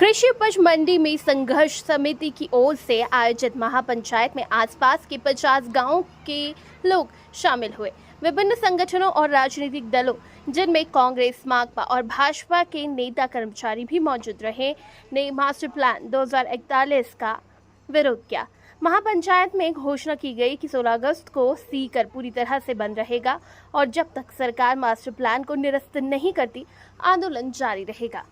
कृषि उपज मंडी में संघर्ष समिति की ओर से आयोजित महापंचायत में आसपास के 50 गांवों के लोग शामिल हुए। विभिन्न संगठनों और राजनीतिक दलों जिनमें कांग्रेस, माकपा और भाजपा के नेता कर्मचारी भी मौजूद रहे ने मास्टर प्लान 2041 का विरोध किया। महापंचायत में घोषणा की गई कि 16 अगस्त को सीकर पूरी तरह से बंद रहेगा और जब तक सरकार मास्टर प्लान को निरस्त नहीं करती आंदोलन जारी रहेगा।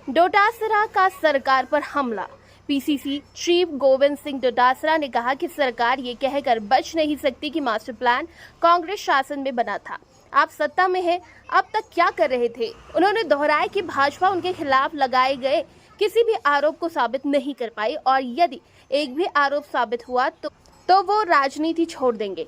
डोटासरा का सरकार पर हमला। पीसीसी चीफ गोविंद सिंह डोटासरा ने कहा कि सरकार ये कहकर बच नहीं सकती कि मास्टर प्लान कांग्रेस शासन में बना था। आप सत्ता में हैं, अब तक क्या कर रहे थे? उन्होंने दोहराया कि भाजपा उनके खिलाफ लगाए गए किसी भी आरोप को साबित नहीं कर पाई और यदि एक भी आरोप साबित हुआ तो वो राजनीति छोड़ देंगे।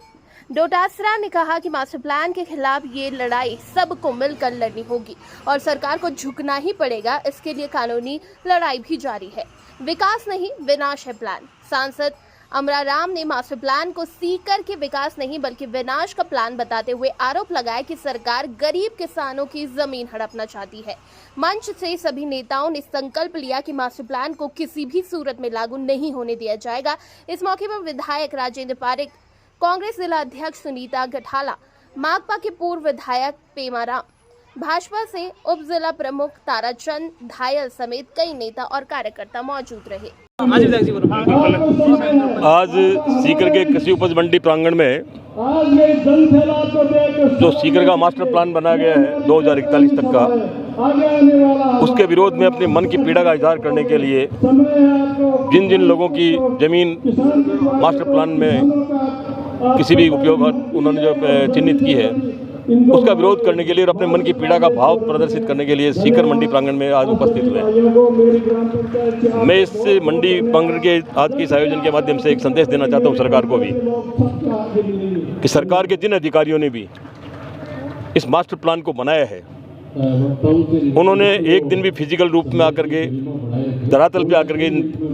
डोटासरा ने कहा कि मास्टर प्लान के खिलाफ ये लड़ाई सबको मिलकर लड़नी होगी और सरकार को झुकना ही पड़ेगा। इसके लिए कानूनी लड़ाई भी जारी है। विकास नहीं विनाश है प्लान। सांसद अमराराम ने मास्टर प्लान को सीकर के विकास नहीं बल्कि विनाश का प्लान बताते हुए आरोप लगाया कि सरकार गरीब किसानों की जमीन हड़पना चाहती है। मंच से सभी नेताओं ने संकल्प लिया कि मास्टर प्लान को किसी भी सूरत में लागू नहीं होने दिया जाएगा। इस मौके पर विधायक राजेंद्र पारेख, कांग्रेस जिला अध्यक्ष सुनीता गठाला, माकपा के पूर्व विधायक पेमाराम, भाजपा से उप जिला प्रमुख ताराचंद धायल समेत कई नेता और कार्यकर्ता मौजूद रहे। आज सीकर के कृषि उपज मंडी प्रांगण में जो सीकर का मास्टर प्लान बनाया गया है 2041 तक का, उसके विरोध में अपने मन की पीड़ा का इजहार करने के लिए जिन जिन लोगों की जमीन मास्टर प्लान में किसी भी उपयोग उन्होंने जो चिन्हित की है उसका विरोध करने के लिए और अपने मन की पीड़ा का भाव प्रदर्शित करने के लिए सीकर मंडी प्रांगण में आज उपस्थित हुए। मैं इस मंडी प्रांगण के आज के इस आयोजन के माध्यम से एक संदेश देना चाहता हूं सरकार को भी कि सरकार के जिन अधिकारियों ने भी इस मास्टर प्लान को बनाया है उन्होंने एक दिन भी फिजिकल रूप में आकर के धरातल पे आकर के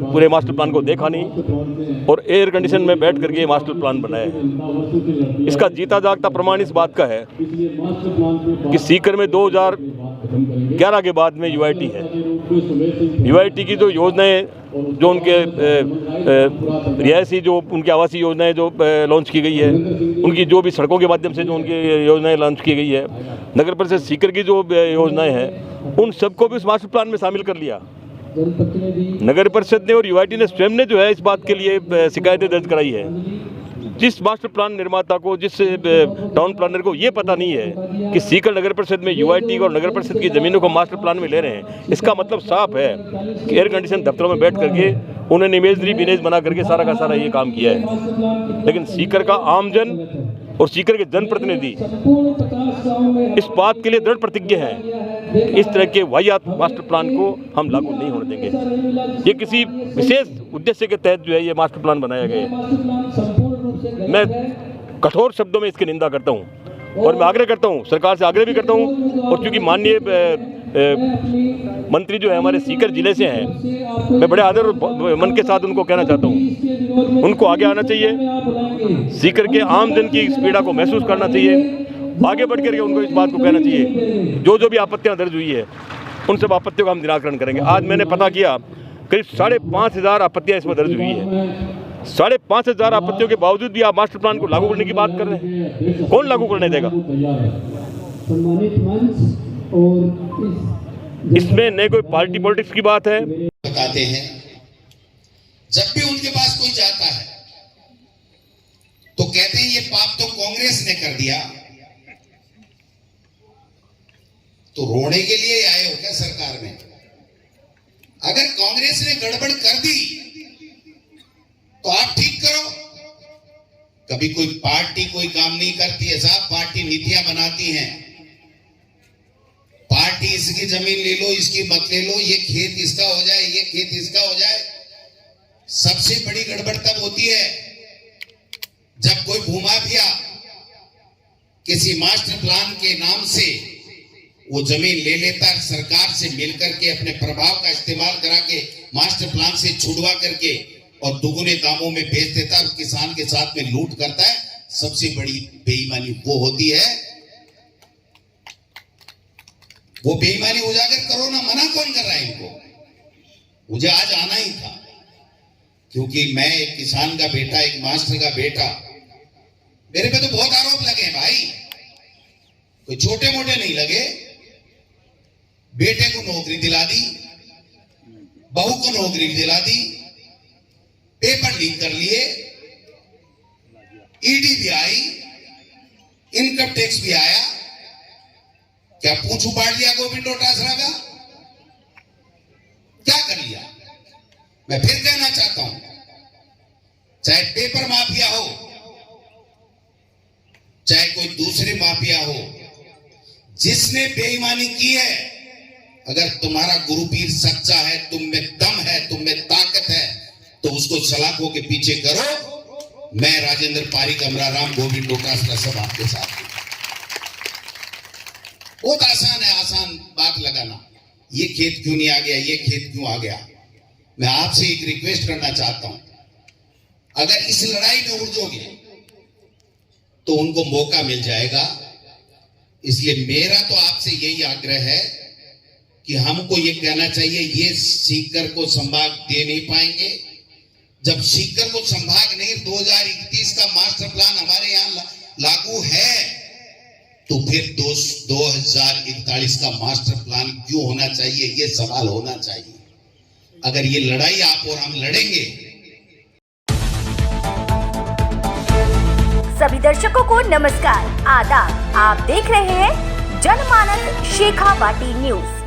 पूरे मास्टर प्लान को देखा नहीं और एयर कंडीशन में बैठ करके मास्टर प्लान बनाया है। इसका जीता जागता प्रमाण इस बात का है कि सीकर में 2011 के बाद में यूआईटी है। यूआईटी की जो योजनाएं जो उनके रिहायशी जो उनकी आवासीय योजनाएं जो लॉन्च की गई है, उनकी जो भी सड़कों के माध्यम से जो उनकी योजनाएं लॉन्च की गई है, नगर परिषद सीकर की जो योजनाएं हैं उन सबको भी उस मास्टर प्लान में शामिल कर लिया। नगर परिषद ने और यूआईटी ने स्वयं ने जो है इस बात के लिए शिकायतें दर्ज कराई है। जिस मास्टर प्लान निर्माता को, जिस टाउन प्लानर को ये पता नहीं है कि सीकर नगर परिषद में यूआईटी और नगर परिषद की ज़मीनों को मास्टर प्लान में ले रहे हैं, इसका मतलब साफ है कि एयर कंडीशन दफ्तरों में बैठ करके उन्होंने इमेजरी बिनेज बना करके सारा का सारा ये काम किया है। लेकिन सीकर का आमजन और सीकर के जनप्रतिनिधि इस बात के लिए दृढ़ प्रतिज्ञ हैं इस तरह के वाहियात मास्टर प्लान को हम लागू नहीं होने देंगे। ये किसी विशेष उद्देश्य के तहत जो है ये मास्टर प्लान बनाया गया है। मैं कठोर शब्दों में इसकी निंदा करता हूँ और मैं आग्रह करता हूँ, सरकार से आग्रह भी करता हूँ और क्योंकि माननीय मंत्री जो है हमारे सीकर जिले से हैं, मैं बड़े आदर और मन के साथ उनको कहना चाहता हूँ उनको आगे आना चाहिए, सीकर के आम जन की इस पीड़ा को महसूस करना चाहिए, आगे बढ़ करके उनको इस बात को कहना चाहिए। जो भी आपत्तियां दर्ज हुई है उन सब आपत्तियों का हम निराकरण करेंगे। आज मैंने पता किया करीब 5,500 आपत्तियां इसमें दर्ज हुई है। 5,500 आपत्तियों के बावजूद भी आप मास्टर प्लान को लागू करने की बात कर रहे हैं। कौन लागू करने देगा? इसमें न कोई पार्टी पॉलिटिक्स की बात है। बताते हैं जब भी उनके पास कोई जाता है तो कहते हैं ये पाप तो कांग्रेस ने कर दिया। तो रोने के लिए आए हो क्या सरकार में? अगर कांग्रेस ने गड़बड़ कर दी तो आप ठीक करो। कभी कोई पार्टी कोई काम नहीं करती है साहब, पार्टी नीतियां बनाती है। पार्टी इसकी जमीन ले लो, इसकी मत ले लो, ये खेत इसका हो जाए, ये खेत इसका हो जाए। सबसे बड़ी गड़बड़ तब होती है जब कोई भूमाफिया किसी मास्टर प्लान के नाम से वो जमीन ले लेता, सरकार से मिलकर के अपने प्रभाव का इस्तेमाल करा के मास्टर प्लान से छुड़वा करके और दुगुने दामों में बेच देता और किसान के साथ में लूट करता है। सबसे बड़ी बेईमानी वो होती है। वो बेईमानी उजागर करो ना, मना कौन कर रहा है इनको? मुझे आज आना ही था, क्योंकि मैं एक किसान का बेटा, एक मास्टर का बेटा, मेरे पे तो बहुत आरोप लगे हैं भाई, कोई छोटे मोटे नहीं लगे। बेटे को नौकरी दिला दी, बहू को नौकरी दिला दी, पेपर लीक कर लिए, ईडी भी आई, इनकम टैक्स भी आया। क्या पूछ उपाड़ लिया गोविंद डोटासरा का? क्या कर लिया? मैं फिर कहना चाहता हूं, चाहे पेपर माफिया हो, चाहे कोई दूसरे माफिया हो, जिसने बेईमानी की है, अगर तुम्हारा गुरुपीर सच्चा है, तुम में दम है, तुम में ताकत है, तो उसको सलाखों के पीछे करो। मैं राजेंद्र पारीक, अमराराम, गोविंद डोटासरा सब आपके साथ हूं। बहुत आसान है, आसान बात लगाना, ये खेत क्यों नहीं आ गया, ये खेत क्यों आ गया। मैं आपसे एक रिक्वेस्ट करना चाहता हूं, अगर इस लड़ाई में उलझोगे तो उनको मौका मिल जाएगा। इसलिए मेरा तो आपसे यही आग्रह है कि हमको ये कहना चाहिए, ये सीकर को संभाग दे नहीं पाएंगे। जब सीकर को संभाग नहीं, 2031 का मास्टर प्लान हमारे यहां लागू है, तो फिर 2041 का मास्टर प्लान क्यों होना चाहिए, ये सवाल होना चाहिए। अगर ये लड़ाई आप और हम लड़ेंगे। सभी दर्शकों को नमस्कार, आदाब। आप देख रहे हैं जनमानस शेखावाटी न्यूज।